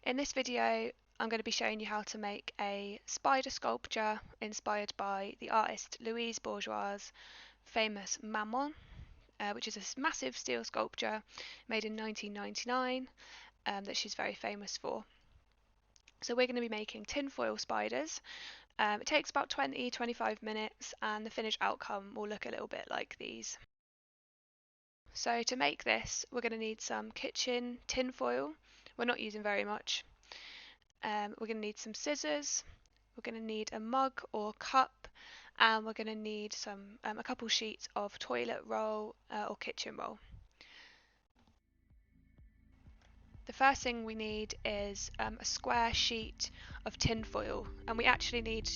In this video, I'm going to be showing you how to make a spider sculpture inspired by the artist Louise Bourgeois' famous Mammon, which is a massive steel sculpture made in 1999 that she's very famous for. So we're going to be making tinfoil spiders. It takes about 20-25 minutes and the finished outcome will look a little bit like these. So to make this, we're going to need some kitchen tinfoil. We're not using very much. We're going to need some scissors, we're going to need a mug or cup, and we're going to need a couple sheets of toilet roll or kitchen roll. The first thing we need is a square sheet of tin foil, and we actually need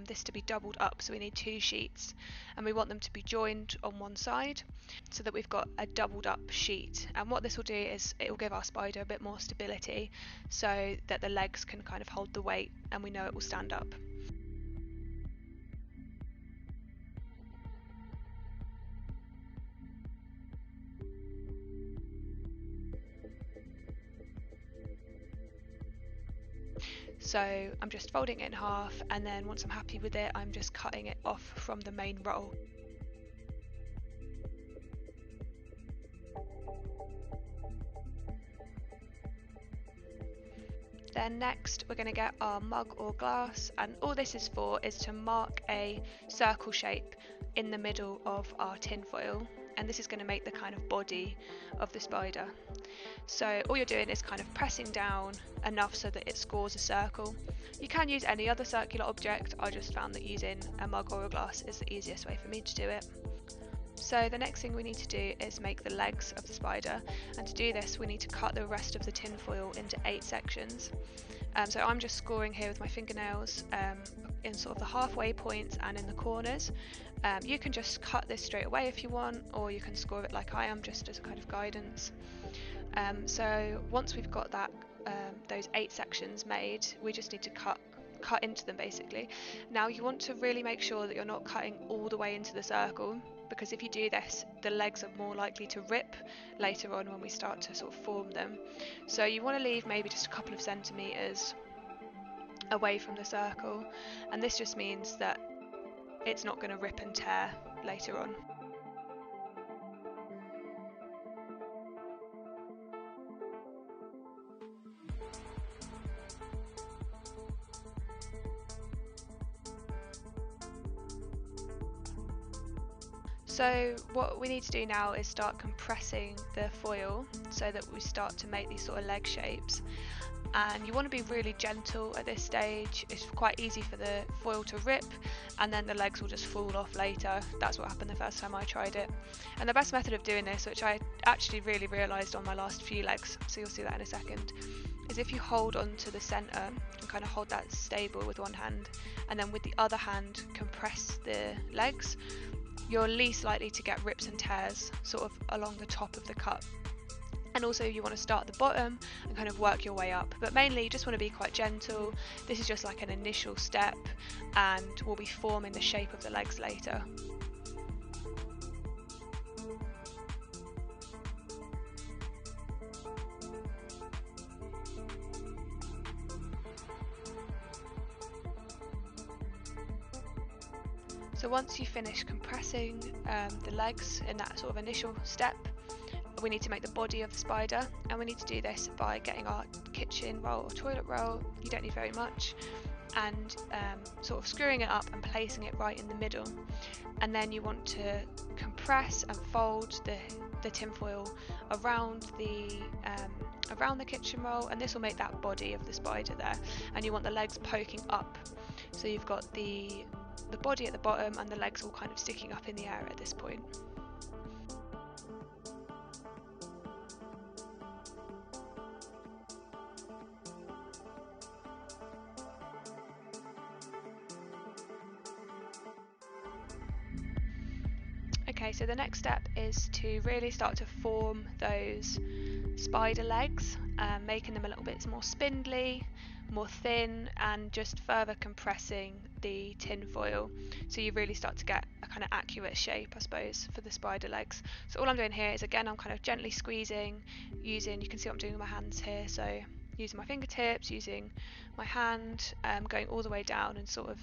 this to be doubled up, so we need two sheets, and we want them to be joined on one side so that we've got a doubled up sheet. And what this will do is it will give our spider a bit more stability so that the legs can kind of hold the weight and we know it will stand up. So I'm just folding it in half, and then once I'm happy with it, I'm just cutting it off from the main roll. Then next we're going to get our mug or glass, and all this is for is to mark a circle shape in the middle of our tin foil, and this is going to make the kind of body of the spider. So all you're doing is kind of pressing down enough so that it scores a circle. You can use any other circular object, I just found that using a mug or a glass is the easiest way for me to do it. So the next thing we need to do is make the legs of the spider, and to do this we need to cut the rest of the tin foil into 8 sections. So I'm just scoring here with my fingernails in sort of the halfway points and in the corners. You can just cut this straight away if you want, or you can score it like I am, just as a kind of guidance. So once we've got that those 8 sections made, we just need to cut into them basically. Now you want to really make sure that you're not cutting all the way into the circle, because if you do this, the legs are more likely to rip later on when we start to sort of form them. So you want to leave maybe just a couple of centimetres away from the circle, and this just means that it's not going to rip and tear later on. So what we need to do now is start compressing the foil so that we start to make these sort of leg shapes. And you want to be really gentle at this stage. It's quite easy for the foil to rip and then the legs will just fall off later. That's what happened the first time I tried it. And the best method of doing this, which I actually really realised on my last few legs, so you'll see that in a second, is if you hold on to the centre and kind of hold that stable with one hand, and then with the other hand compress the legs, you're least likely to get rips and tears sort of along the top of the cut. And also you want to start at the bottom and kind of work your way up, but mainly you just want to be quite gentle. This is just like an initial step, and we'll be forming the shape of the legs later. So once you finish compressing the legs in that sort of initial step, we need to make the body of the spider, and we need to do this by getting our kitchen roll or toilet roll, you don't need very much, and sort of screwing it up and placing it right in the middle. And then you want to compress and fold the tinfoil around the kitchen roll, and this will make that body of the spider there. And you want the legs poking up, so you've got the body at the bottom and the legs all kind of sticking up in the air at this point. Okay, so the next step is to really start to form those spider legs, making them a little bit more spindly, more thin, and just further compressing the tin foil so you really start to get a kind of accurate shape, I suppose, for the spider legs. So all I'm doing here is, again, I'm kind of gently squeezing, you can see what I'm doing with my hands here, so using my fingertips, using my hand, going all the way down and sort of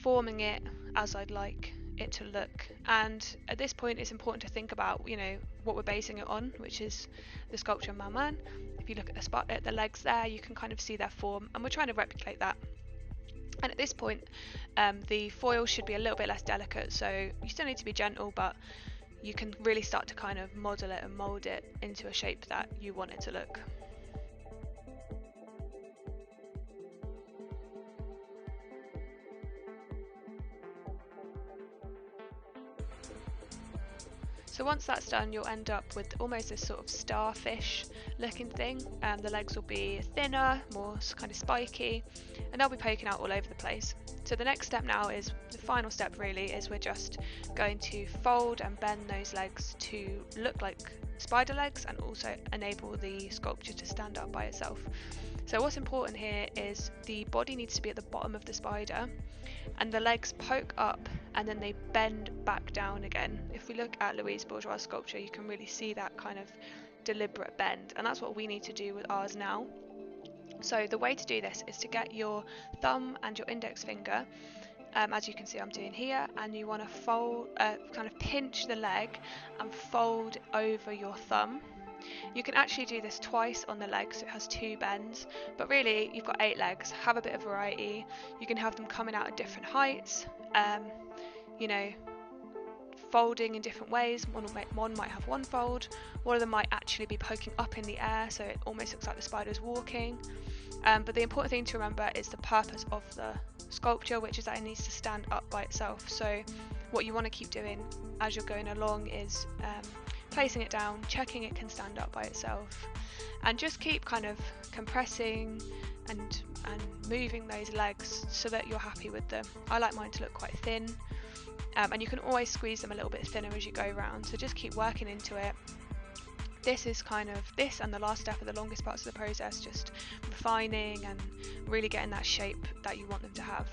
forming it as I'd like it to look. And at this point it's important to think about, you know, what we're basing it on, which is the sculpture Maman. If you look at the spot at the legs there, you can kind of see their form, and we're trying to replicate that. And at this point, the foil should be a little bit less delicate, so you still need to be gentle, but you can really start to kind of model it and mold it into a shape that you want it to look. So once that's done, you'll end up with almost this sort of starfish looking thing. The legs will be thinner, more kind of spiky, and they'll be poking out all over the place. So the next step now is, the final step really, is we're just going to fold and bend those legs to look like spider legs and also enable the sculpture to stand up by itself. So what's important here is the body needs to be at the bottom of the spider, and the legs poke up and then they bend back down again. If we look at Louise Bourgeois' sculpture, you can really see that kind of deliberate bend, and that's what we need to do with ours now. So the way to do this is to get your thumb and your index finger, as you can see I'm doing here, and you want to fold, kind of pinch the leg and fold over your thumb. You can actually do this twice on the leg, so it has 2 bends, but really you've got 8 legs. Have a bit of variety. You can have them coming out at different heights, you know, folding in different ways. One might have one fold, one of them might actually be poking up in the air, so it almost looks like the spider's walking. But the important thing to remember is the purpose of the sculpture, which is that it needs to stand up by itself. So what you want to keep doing as you're going along is placing it down, checking it can stand up by itself, and just keep kind of compressing and moving those legs so that you're happy with them. I like mine to look quite thin, and you can always squeeze them a little bit thinner as you go around, so just keep working into it. This is kind of, this and the last step are the longest parts of the process, just refining and really getting that shape that you want them to have.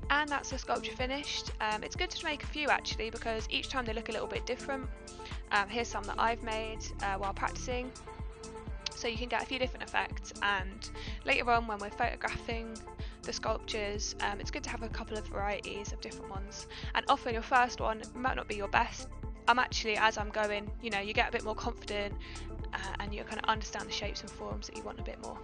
And that's the sculpture finished. It's good to make a few actually, because each time they look a little bit different. Here's some that I've made while practicing, so you can get a few different effects, and later on when we're photographing the sculptures, it's good to have a couple of varieties of different ones, and often your first one might not be your best. I'm actually, as I'm going, you know, you get a bit more confident and you kind of understand the shapes and forms that you want a bit more.